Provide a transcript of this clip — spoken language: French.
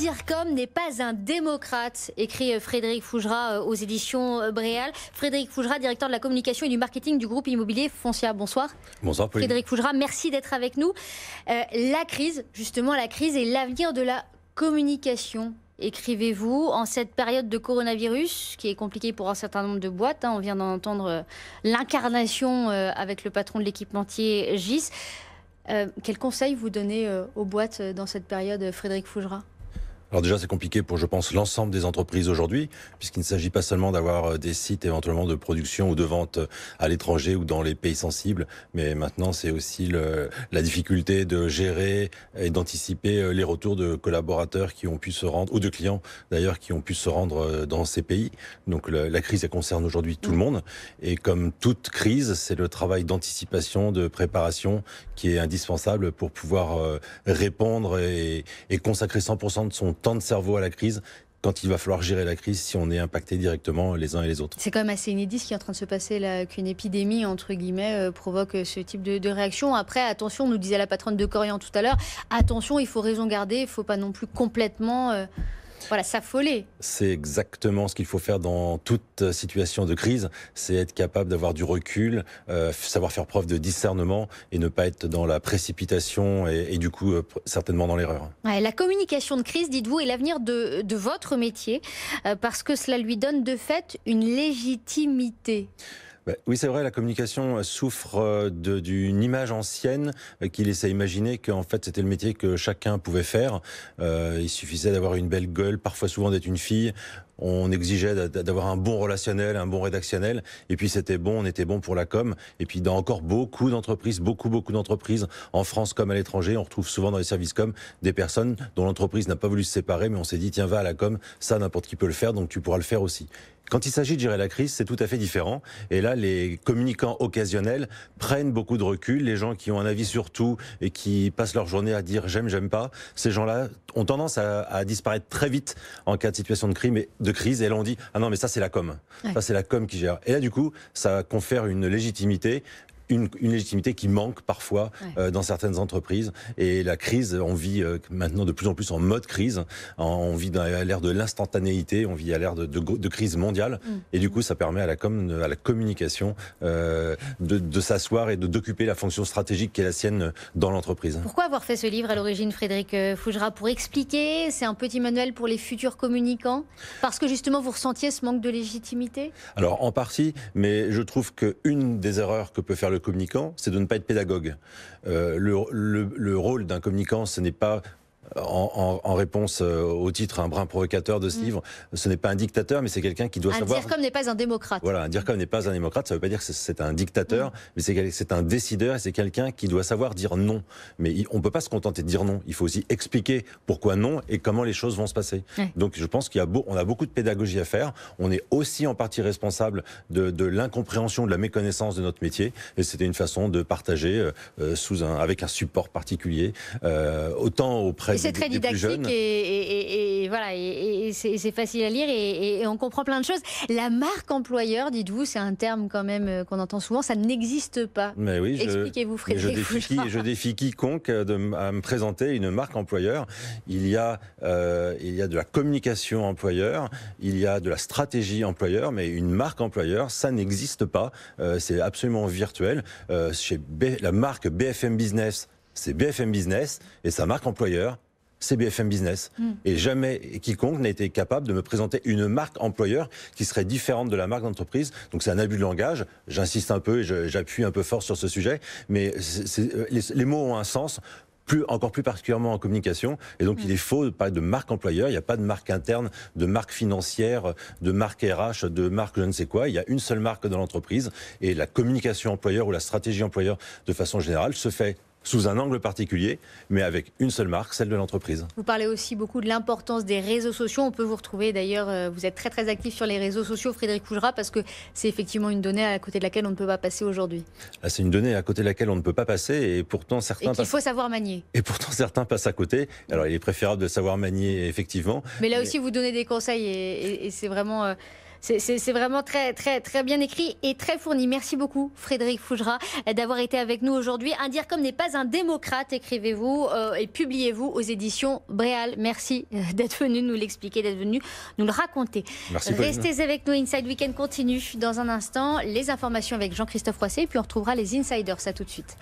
DIRCOM n'est pas un démocrate, écrit Frédéric Fougera aux éditions Bréal. Frédéric Fougera, directeur de la communication et du marketing du groupe immobilier Foncia. Bonsoir. Bonsoir Pauline. Frédéric Fougera, merci d'être avec nous. La crise, justement, la crise et l'avenir de la communication. Écrivez-vous, en cette période de coronavirus, qui est compliquée pour un certain nombre de boîtes, on vient d'en entendre l'incarnation avec le patron de l'équipementier GIS. Quels conseils vous donnez aux boîtes dans cette période, Frédéric Fougera ? Alors déjà, c'est compliqué pour, je pense, l'ensemble des entreprises aujourd'hui, puisqu'il ne s'agit pas seulement d'avoir des sites éventuellement de production ou de vente à l'étranger ou dans les pays sensibles, mais maintenant, c'est aussi la difficulté de gérer et d'anticiper les retours de collaborateurs qui ont pu se rendre, ou de clients d'ailleurs, qui ont pu se rendre dans ces pays. Donc la crise, elle concerne aujourd'hui tout le monde. Et comme toute crise, c'est le travail d'anticipation, de préparation qui est indispensable pour pouvoir répondre et consacrer 100% de son temps de cerveau à la crise quand il va falloir gérer la crise si on est impacté directement les uns et les autres. C'est quand même assez inédit ce qui est en train de se passer là, qu'une épidémie, entre guillemets, provoque ce type de réaction. Après, attention, nous disait la patronne de Corian tout à l'heure, attention, il faut raison garder, il ne faut pas non plus complètement... s'affoler. C'est exactement ce qu'il faut faire dans toute situation de crise, c'est être capable d'avoir du recul, savoir faire preuve de discernement et ne pas être dans la précipitation et du coup certainement dans l'erreur. Ouais, la communication de crise, dites-vous, est l'avenir de votre métier parce que cela lui donne de fait une légitimité. Oui, c'est vrai, la communication souffre d'une image ancienne qui laissait imaginer qu'en fait c'était le métier que chacun pouvait faire. Il suffisait d'avoir une belle gueule, parfois souvent d'être une fille. On exigeait d'avoir un bon relationnel, un bon rédactionnel, et puis c'était bon, on était bon pour la com. Et puis dans encore beaucoup d'entreprises, beaucoup d'entreprises, en France comme à l'étranger, on retrouve souvent dans les services com des personnes dont l'entreprise n'a pas voulu se séparer, mais on s'est dit tiens, va à la com, ça n'importe qui peut le faire, donc tu pourras le faire aussi. Quand il s'agit de gérer la crise, c'est tout à fait différent. Et là, les communicants occasionnels prennent beaucoup de recul. Les gens qui ont un avis sur tout et qui passent leur journée à dire j'aime, j'aime pas, ces gens-là ont tendance à disparaître très vite en cas de situation de crise. Et là, on dit ah non, mais ça c'est la com. Ouais. Ça c'est la com qui gère. Et là, du coup, ça confère une légitimité. Une légitimité qui manque parfois dans certaines entreprises. Et la crise, on vit maintenant de plus en plus en mode crise. On vit à l'ère de l'instantanéité, on vit à l'ère de crise mondiale. Et du coup, ça permet à la communication de s'asseoir et d'occuper la fonction stratégique qui est la sienne dans l'entreprise. Pourquoi avoir fait ce livre à l'origine, Frédéric Fougera? Pour expliquer, c'est un petit manuel pour les futurs communicants? Parce que justement, vous ressentiez ce manque de légitimité? Alors, en partie, mais je trouve qu'une des erreurs que peut faire le communicant, c'est de ne pas être pédagogue. Le rôle d'un communicant, ce n'est pas... En réponse au titre un brin provocateur de ce livre, ce n'est pas un dictateur, mais c'est quelqu'un qui doit savoir... Un DIRCOM n'est pas un démocrate. Voilà, un DIRCOM n'est pas un démocrate, ça ne veut pas dire que c'est un dictateur, mais c'est un décideur et c'est quelqu'un qui doit savoir dire non. Mais on ne peut pas se contenter de dire non, il faut aussi expliquer pourquoi non et comment les choses vont se passer. Donc je pense qu'on a beaucoup de pédagogie à faire, on est aussi en partie responsable de l'incompréhension, de la méconnaissance de notre métier, et c'était une façon de partager avec un support particulier, autant auprès c'est très didactique et voilà, et c'est facile à lire et on comprend plein de choses. La marque employeur, dites-vous, c'est un terme quand même qu'on entend souvent, ça n'existe pas. Mais oui, expliquez-vous, Frédéric. Je défie quiconque à me présenter une marque employeur. Il y a de la communication employeur, il y a de la stratégie employeur, mais une marque employeur, ça n'existe pas. C'est absolument virtuel. Chez la marque BFM Business, c'est BFM Business et sa marque employeur, c'est BFM Business. Et jamais quiconque n'a été capable de me présenter une marque employeur qui serait différente de la marque d'entreprise. Donc c'est un abus de langage. J'insiste un peu et j'appuie un peu fort sur ce sujet. Mais les mots ont un sens. Encore plus particulièrement en communication. Et donc, il est faux de parler de marque employeur. Il n'y a pas de marque interne, de marque financière, de marque RH, de marque je ne sais quoi. Il y a une seule marque dans l'entreprise. Et la communication employeur ou la stratégie employeur, de façon générale, se fait sous un angle particulier, mais avec une seule marque, celle de l'entreprise. Vous parlez aussi beaucoup de l'importance des réseaux sociaux. On peut vous retrouver d'ailleurs, vous êtes très actif sur les réseaux sociaux, Frédéric Fougera, parce que c'est effectivement une donnée à côté de laquelle on ne peut pas passer aujourd'hui. C'est une donnée à côté de laquelle on ne peut pas passer et pourtant certains... Et qu'il faut savoir manier. Et pourtant certains passent à côté. Alors il est préférable de savoir manier, effectivement. Mais là aussi vous donnez des conseils et c'est vraiment... C'est vraiment très, très, très bien écrit et très fourni. Merci beaucoup, Frédéric Fougera, d'avoir été avec nous aujourd'hui. Un Dircom n'est pas un démocrate, écrivez-vous et publiez-vous aux éditions Bréal. Merci d'être venu nous l'expliquer, d'être venu nous le raconter. Merci, Restez avec nous, Inside Weekend continue dans un instant. Les informations avec Jean-Christophe Roisset, puis on retrouvera les Insiders. À tout de suite.